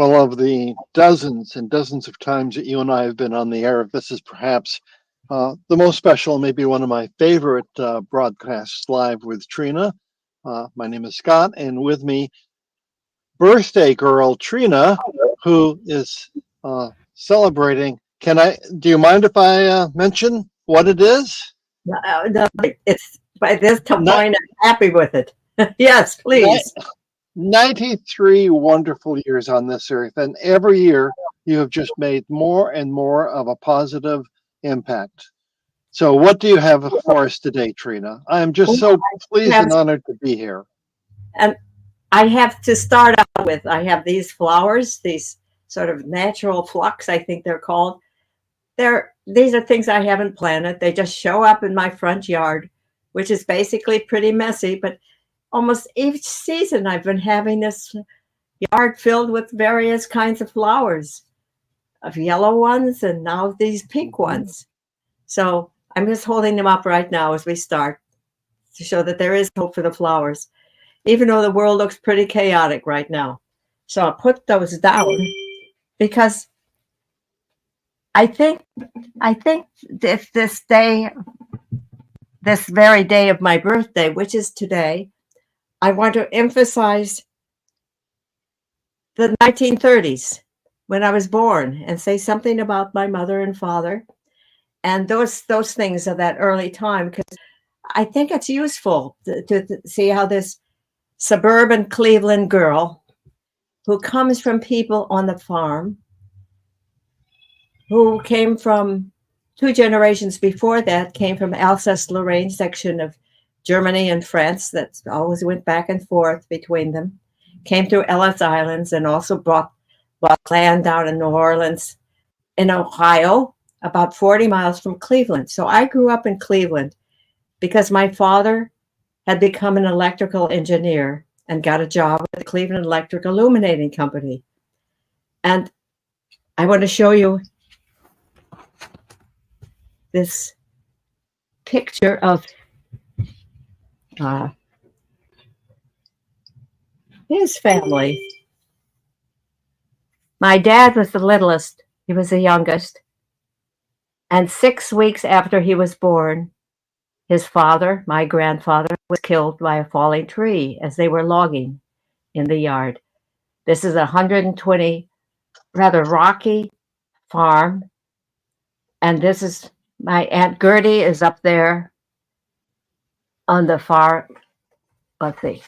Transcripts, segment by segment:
Well, of the dozens and dozens of times that you and I have been on the air, this is perhaps the most special, maybe one of my favorite broadcasts live with Trina. My name is Scott, and with me, birthday girl Trina, who is celebrating. Do you mind if I mention what it is? No, it's by this point Ni- I'm happy with it. Yes, ni- please. 93 wonderful years on this earth, and every year you have just made more and more of a positive impact. So, what do you have for us today, Trina? I am just Well, so I pleased have, and honored to be here. and I have to start out with I have these flowers, these sort of natural flux, I think they're called. These are things I haven't planted. They just show up in my front yard, which is basically pretty messy, but almost each season I've been having this yard filled with various kinds of flowers, of yellow ones and now these pink ones. So I'm just holding them up right now as we start to show that there is hope for the flowers, even though the world looks pretty chaotic right now. So I'll put those down because I think if this very day of my birthday, which is today, I want to emphasize the 1930s when I was born and say something about my mother and father and those things of that early time, because I think it's useful to see how this suburban Cleveland girl who comes from people on the farm, who came from 2 generations before that, came from Alsace-Lorraine section of Germany and France that always went back and forth between them, came through Ellis Islands and also bought land down in New Orleans, in Ohio, about 40 miles from Cleveland. So I grew up in Cleveland because my father had become an electrical engineer and got a job at the Cleveland Electric Illuminating Company. And I want to show you this picture of his family. My dad was the littlest. He was the youngest. And 6 weeks after he was born, his father, my grandfather, was killed by a falling tree as they were logging in the yard. This is a 120 rather rocky farm. And this is my Aunt Gertie is up there on the far, let's see,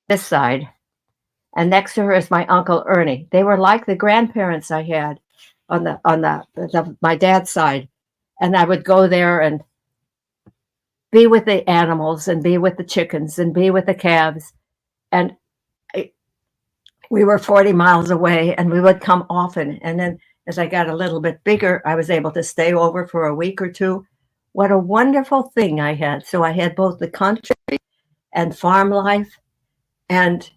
this side. And next to her is my Uncle Ernie. They were like the grandparents I had on my dad's side. And I would go there and be with the animals and be with the chickens and be with the calves. And we were 40 miles away and we would come often. And then as I got a little bit bigger, I was able to stay over for a week or two. What a wonderful thing I had. So I had both the country and farm life and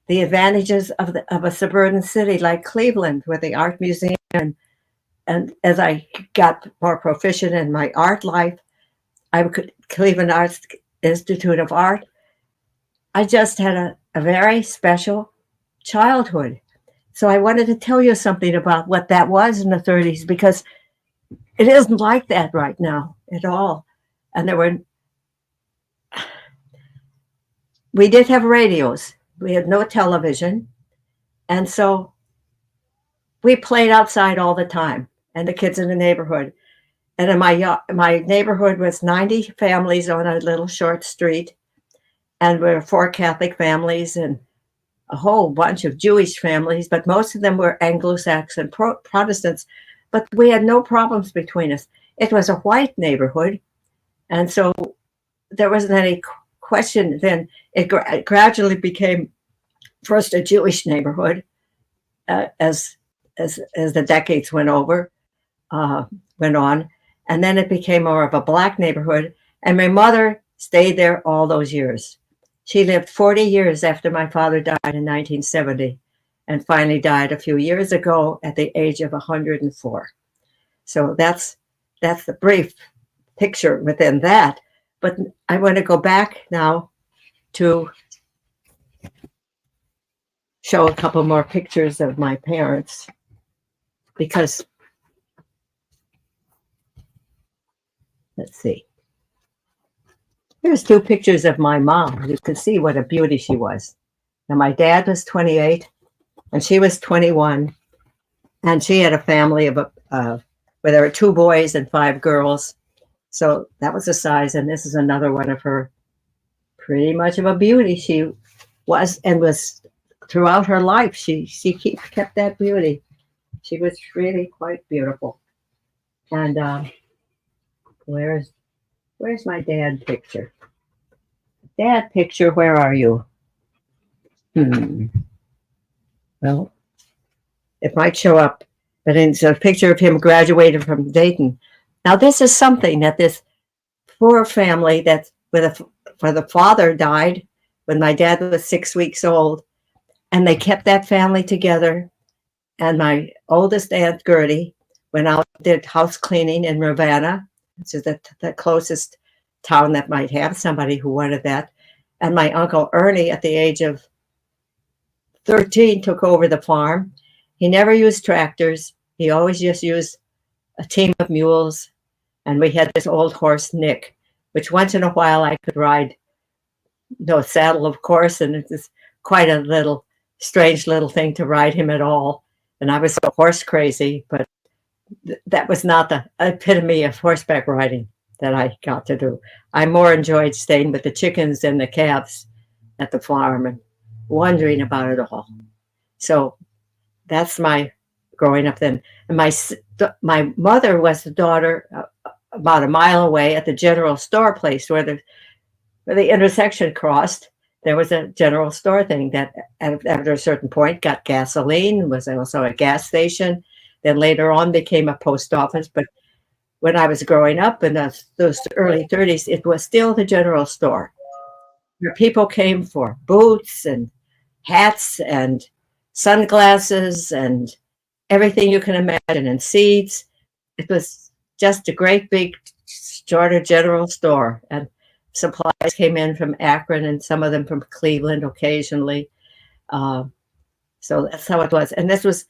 the advantages of a suburban city like Cleveland with the art museum. And as I got more proficient in my art life, Cleveland Arts Institute of Art, I just had a very special childhood. So I wanted to tell you something about what that was in the 30s, because it isn't like that right now at all. And we did have radios. We had no television. And so we played outside all the time, and the kids in the neighborhood. And in my neighborhood was 90 families on a little short street. And we were 4 Catholic families and a whole bunch of Jewish families, but most of them were Anglo-Saxon Protestants. But we had no problems between us. It was a white neighborhood. And so there wasn't any question. Then it gradually became first a Jewish neighborhood as the decades went on, and then it became more of a black neighborhood. And my mother stayed there all those years. She lived 40 years after my father died in 1970, and finally died a few years ago at the age of 104. So that's the brief picture within that. But I want to go back now to show a couple more pictures of my parents because, let's see. Here's two pictures of my mom. You can see what a beauty she was. Now, my dad was 28 and she was 21. And she had a family of where there were 2 boys and 5 girls. So that was the size. And this is another one of her, pretty much of a beauty. She was and was throughout her life. She kept that beauty. She was really quite beautiful. And where's my dad picture? Dad picture, where are you? Well, it might show up, but it's a picture of him graduating from Dayton. Now, this is something that this poor family that for the father died when my dad was 6 weeks old, and they kept that family together. And my oldest aunt, Gertie, went out and did house cleaning in Ravenna, which is the closest town that might have somebody who wanted that. And my uncle Ernie, at the age of 13, took over the farm. He never used tractors. He always just used a team of mules. And we had this old horse, Nick, which once in a while I could ride. No saddle, of course, and it was quite a little strange little thing to ride him at all. And I was so horse crazy, but that was not the epitome of horseback riding that I got to do. I more enjoyed staying with the chickens and the calves at the farm and wondering about it all. So that's my growing up then. And my mother was the daughter about a mile away at the general store place where the intersection crossed. There was a general store thing that after a certain point got gasoline, was also a gas station, then later on became a post office. But when I was growing up in those early 30s, it was still the general store where people came for boots and hats and sunglasses and everything you can imagine, and seeds. It was just a great big sort of general store. And supplies came in from Akron and some of them from Cleveland occasionally. So that's how it was. And this was,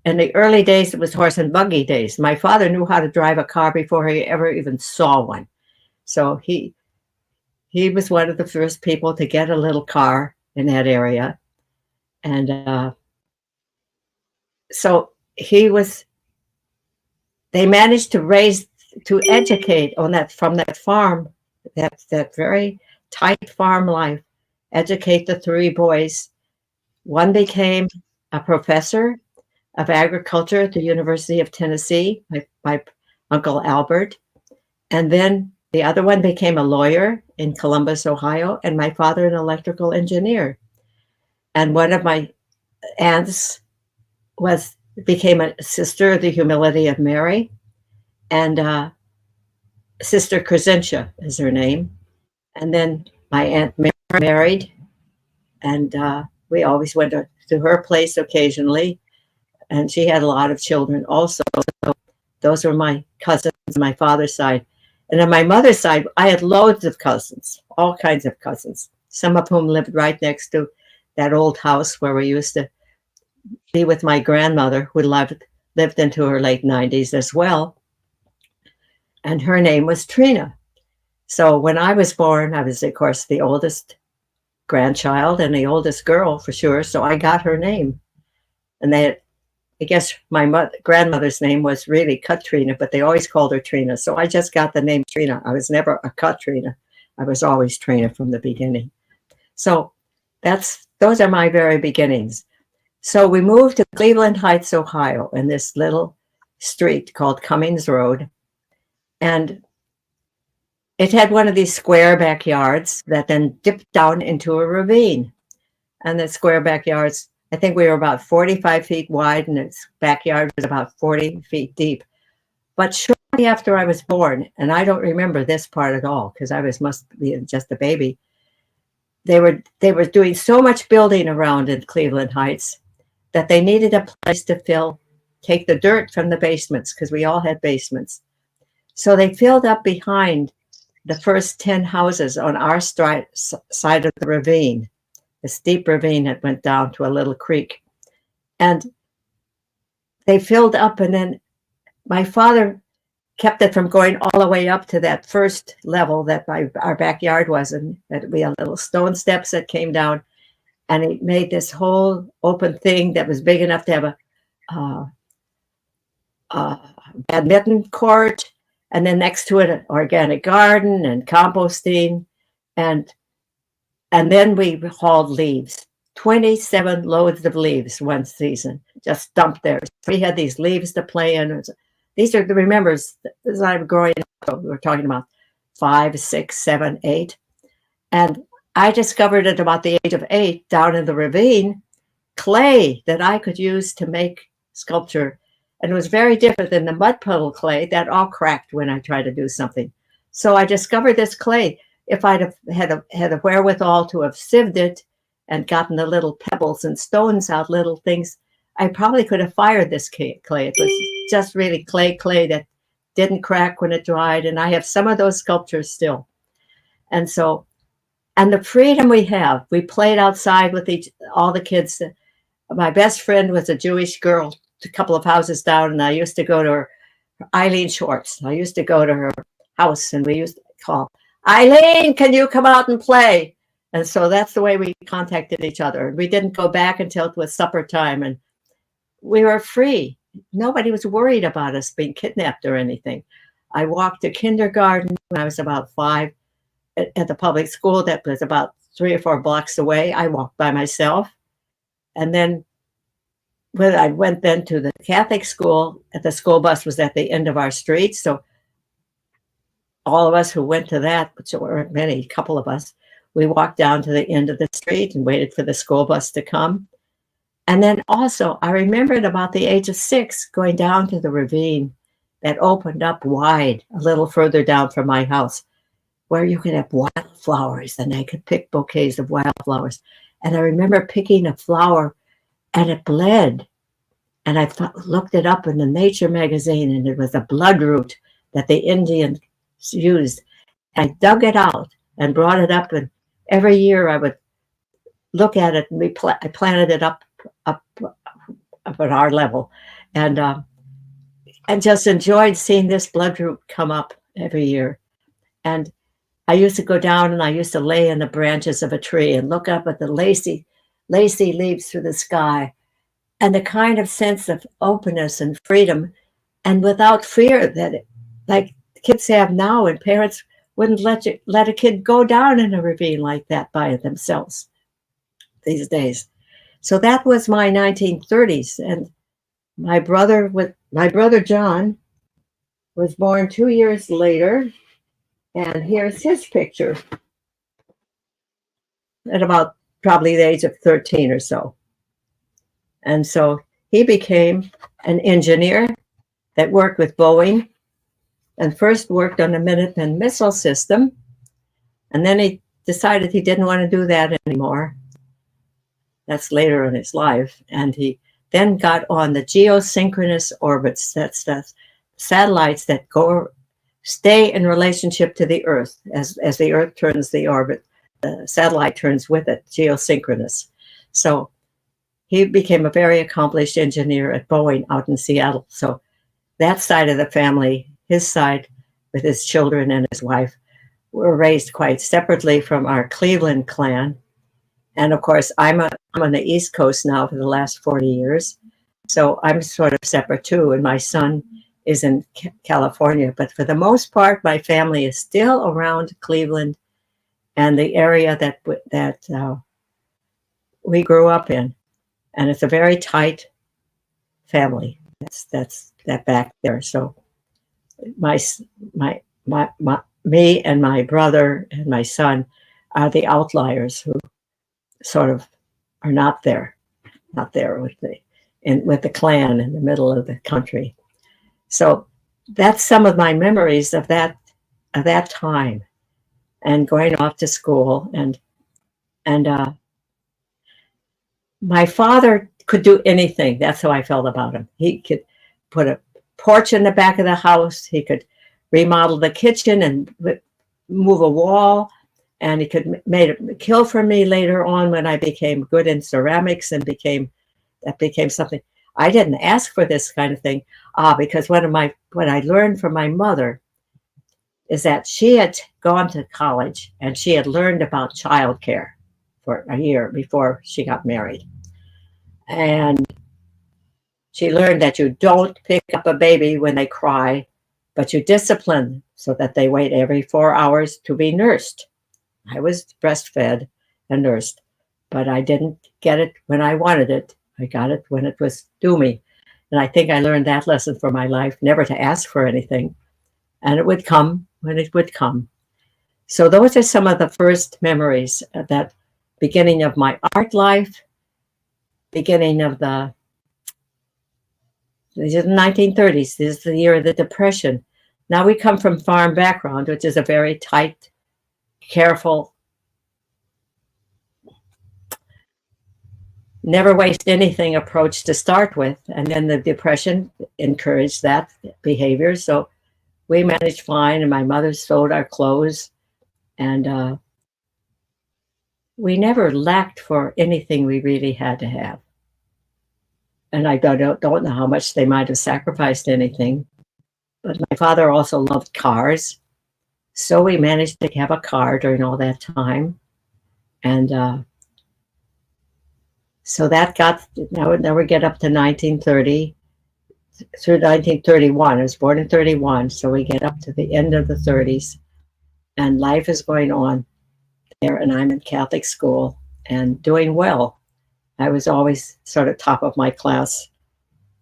in the early days, it was horse and buggy days. My father knew how to drive a car before he ever even saw one. So he was one of the first people to get a little car in that area. And so they managed to educate on that, from that farm, that very tight farm life, educate the 3 boys. One became a professor of agriculture at the University of Tennessee, my Uncle Albert. And then the other one became a lawyer in Columbus, Ohio, and my father an electrical engineer. And one of my aunts became a sister of the Humility of Mary, and Sister Crescentia is her name. And then my Aunt Mary married, and we always went to her place occasionally. And she had a lot of children also. So those were my cousins on my father's side. And on my mother's side, I had loads of cousins, all kinds of cousins, some of whom lived right next to that old house where we used to be with my grandmother, who lived into her late 90s as well. And her name was Trina. So when I was born, I was, of course, the oldest grandchild and the oldest girl for sure. So I got her name. And I guess my grandmother's name was really Katrina, but they always called her Trina. So I just got the name Trina. I was never a Katrina. I was always Trina from the beginning. So those are my very beginnings. So we moved to Cleveland Heights, Ohio, in this little street called Cummings Road. And it had one of these square backyards that then dipped down into a ravine. And the square backyards, I think we were about 45 feet wide, and its backyard was about 40 feet deep. But shortly after I was born, and I don't remember this part at all because must be just a baby, they were doing so much building around in Cleveland Heights that they needed a place to take the dirt from the basements, because we all had basements. So they filled up behind the first 10 houses on our side of the ravine. a steep ravine that went down to a little creek. And they filled up, and then my father kept it from going all the way up to that first level that our backyard was, and that we had little stone steps that came down, and he made this whole open thing that was big enough to have a badminton court, and then next to it an organic garden and composting, and then we hauled leaves, 27 loads of leaves one season, just dumped there. So we had these leaves to play in. These are the remembers as I'm growing up. We're talking about 5, 6, 7, 8. And I discovered at about the age of 8 down in the ravine clay that I could use to make sculpture. And it was very different than the mud puddle clay that all cracked when I tried to do something. So I discovered this clay. If I'd have had a wherewithal to have sieved it and gotten the little pebbles and stones out, little things, I probably could have fired this clay. It was just really clay that didn't crack when it dried. And I have some of those sculptures still. And so, and the freedom we have, we played outside with all the kids. My best friend was a Jewish girl, a couple of houses down, and I used to go to her, Eileen Schwartz. I used to go to her house, and we used to call, Eileen, can you come out and play? And so that's the way we contacted each other. We didn't go back until it was supper time, and we were free. Nobody was worried about us being kidnapped or anything. I walked to kindergarten when I was about 5 at the public school that was about 3 or 4 blocks away. I walked by myself. And then when I went then to the Catholic school, the school bus was at the end of our street. So all of us who went to that, which were many, a couple of us, we walked down to the end of the street and waited for the school bus to come. And then also, I remember at about the age of 6, going down to the ravine that opened up wide, a little further down from my house, where you could have wildflowers, and I could pick bouquets of wildflowers. And I remember picking a flower, and it bled. And I looked it up in the Nature magazine, and it was a bloodroot that the Indians used. I dug it out and brought it up, and every year I would look at it, and I planted it up at our level, and just enjoyed seeing this bloodroot come up every year. And I used to go down and I used to lay in the branches of a tree and look up at the lacy leaves through the sky, and the kind of sense of openness and freedom, and without fear that like kids have now, and parents wouldn't let a kid go down in a ravine like that by themselves these days. So that was my 1930s. And my brother John was born 2 years later. And here's his picture at about probably the age of 13 or so. And so he became an engineer that worked with Boeing, and first worked on the Minuteman missile system. And then he decided he didn't want to do that anymore. That's later in his life. And he then got on the geosynchronous orbits. That's the satellites that stay in relationship to the Earth. As the Earth turns the orbit, the satellite turns with it, geosynchronous. So he became a very accomplished engineer at Boeing out in Seattle. So that side of the family, his side with his children and his wife, were raised quite separately from our Cleveland clan. And of course, I'm on the East Coast now for the last 40 years. So I'm sort of separate too. And my son is in California. But for the most part, my family is still around Cleveland and the area that we grew up in. And it's a very tight family. That's that back there. So me and my brother and my son are the outliers who sort of are not there with the clan in the middle of the country. So that's some of my memories of that time, and going off to school, and my father could do anything. That's how I felt about him. He could put a porch in the back of the house. He could remodel the kitchen and move a wall. and he could made it kill for me later on when I became good in ceramics and that became something. I didn't ask for this kind of thing, because what I learned from my mother is that she had gone to college and she had learned about childcare for a year before she got married. And she learned that you don't pick up a baby when they cry, but you discipline so that they wait every 4 hours to be nursed. I was breastfed and nursed, but I didn't get it when I wanted it. I got it when it was due me. And I think I learned that lesson for my life, never to ask for anything. And it would come when it would come. So those are some of the first memories, that beginning of my art life, beginning of these are the 1930s. This is the year of the Depression. Now we come from farm background, which is a very tight, careful, never waste anything approach to start with. And then the Depression encouraged that behavior. So we managed fine, and my mother sewed our clothes. And we never lacked for anything we really had to have. And I don't know how much they might have sacrificed anything. But my father also loved cars. So we managed to have a car during all that time. And so that got, now we get up to 1930 through 1931. I was born in 31. So we get up to the end of the 30s. And life is going on there. And I'm in Catholic school and doing well. I was always sort of top of my class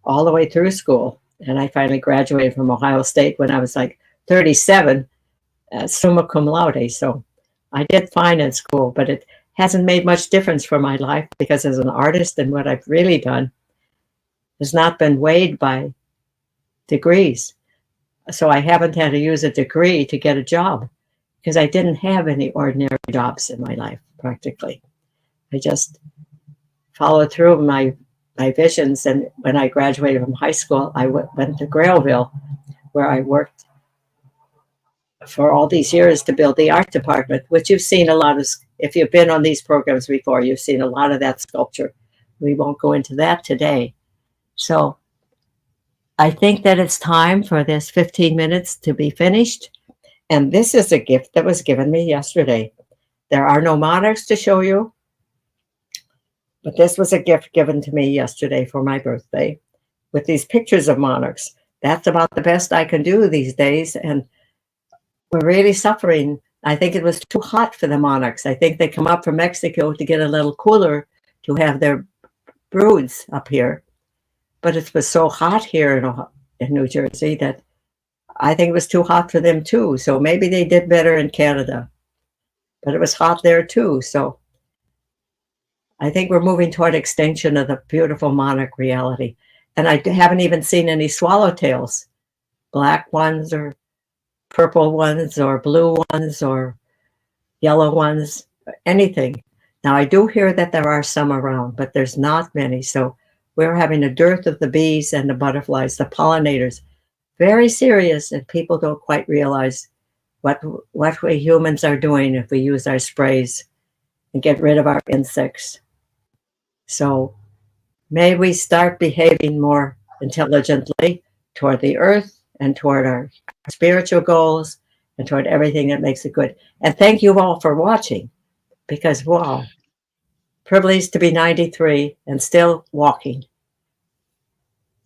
all the way through school. And I finally graduated from Ohio State when I was like 37, summa cum laude. So I did fine in school, but it hasn't made much difference for my life, because as an artist and what I've really done has not been weighed by degrees. So I haven't had to use a degree to get a job, because I didn't have any ordinary jobs in my life, practically. I just followed through my visions. And when I graduated from high school, I went to Grailville, where I worked for all these years to build the art department, which you've seen a lot of. If you've been on these programs before, you've seen a lot of that sculpture. We won't go into that today. So I think that it's time for this 15 minutes to be finished. And this is a gift that was given me yesterday. There are no monarchs to show you, but this was a gift given to me yesterday for my birthday with these pictures of monarchs. That's about the best I can do these days. And we're really suffering. I think it was too hot for the monarchs. I think they come up from Mexico to get a little cooler to have their broods up here. But it was so hot here in New Jersey that I think it was too hot for them too. So maybe they did better in Canada. But it was hot there too. So I think we're moving toward extinction of the beautiful monarch reality. And I haven't even seen any swallowtails, black ones or purple ones or blue ones or yellow ones, anything. Now, I do hear that there are some around, but there's not many. So we're having a dearth of the bees and the butterflies, the pollinators. Very serious, and people don't quite realize what we humans are doing if we use our sprays and get rid of our insects. So may we start behaving more intelligently toward the earth and toward our spiritual goals and toward everything that makes it good. And thank you all for watching, because wow, privileged to be 93 and still walking.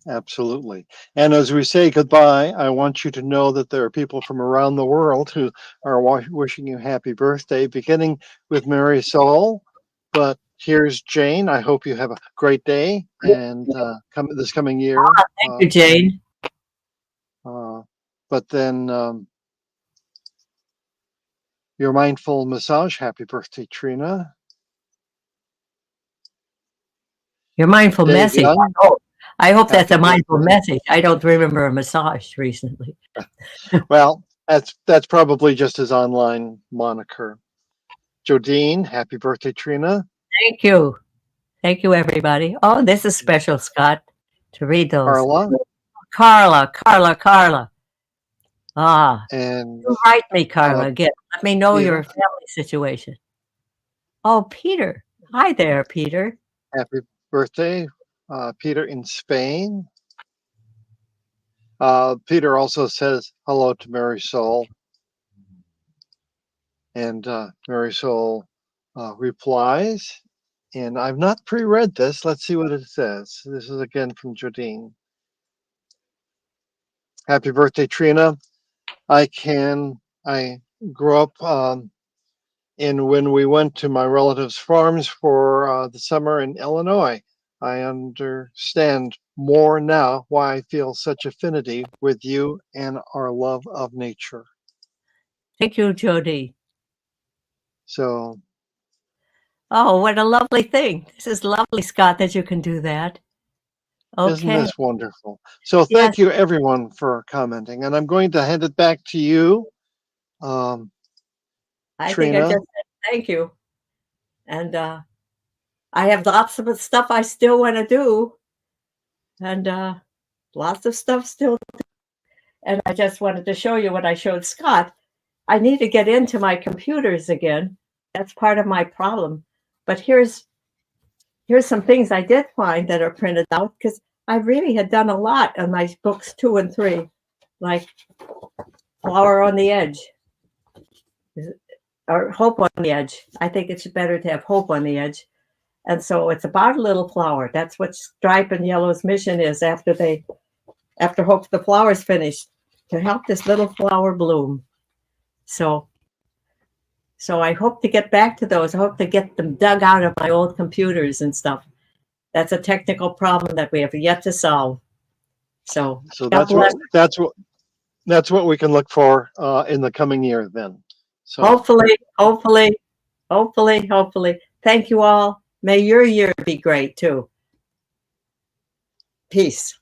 Absolutely. And as we say goodbye, I want you to know that there are people from around the world who are wishing you happy birthday, beginning with Mary Soul. But here's Jane. I hope you have a great day and this coming year. Thank you, Jane. But then your mindful massage. Happy birthday, Trina. Your mindful Dave message. Young. I hope that's a Happy mindful birthday. message. I don't remember a massage recently. Well, that's probably just his online moniker. Jodine, happy birthday, Trina. Thank you. Thank you, everybody. Oh, this is special, Scott, to read those. Carla. Carla. Ah, And you write me, uh, Carla, again. Let me know your Peter, family situation. Oh, Peter. Hi there, Peter. happy birthday, Peter in Spain. Peter also says hello to Mary Soul, and Mary Soul replies. And I've not pre-read this. Let's see what it says. This is again from Jodine. Happy birthday, Trina. I grew up in when we went to my relatives' farms for the summer in Illinois. I understand more now why I feel such affinity with you and our love of nature. Thank you, Jody. So, Oh, what a lovely thing. This is lovely, Scott, that you can do that. isn't Okay. this wonderful? So, Yes, thank you everyone for commenting. And I'm going to hand it back to you, I think I just Trina. said thank you. And I have lots of stuff I still want to do, and lots of stuff still. And I just wanted to show you what I showed Scott. I need to get into my computers again. That's part of my problem. But here's some things I did find that are printed out because I really had done a lot on my books 2 and 3, like Flower on the Edge or Hope on the Edge. I think it's better to have Hope on the Edge. And so it's about a little flower. That's what Stripe and Yellow's mission is after Hope the flower's finished, to help this little flower bloom. So I hope to get back to those. I hope to get them dug out of my old computers and stuff. That's a technical problem that we have yet to solve. So So God bless. that's what we can look for in the coming year then. So Hopefully. Thank you all. May your year be great too. Peace.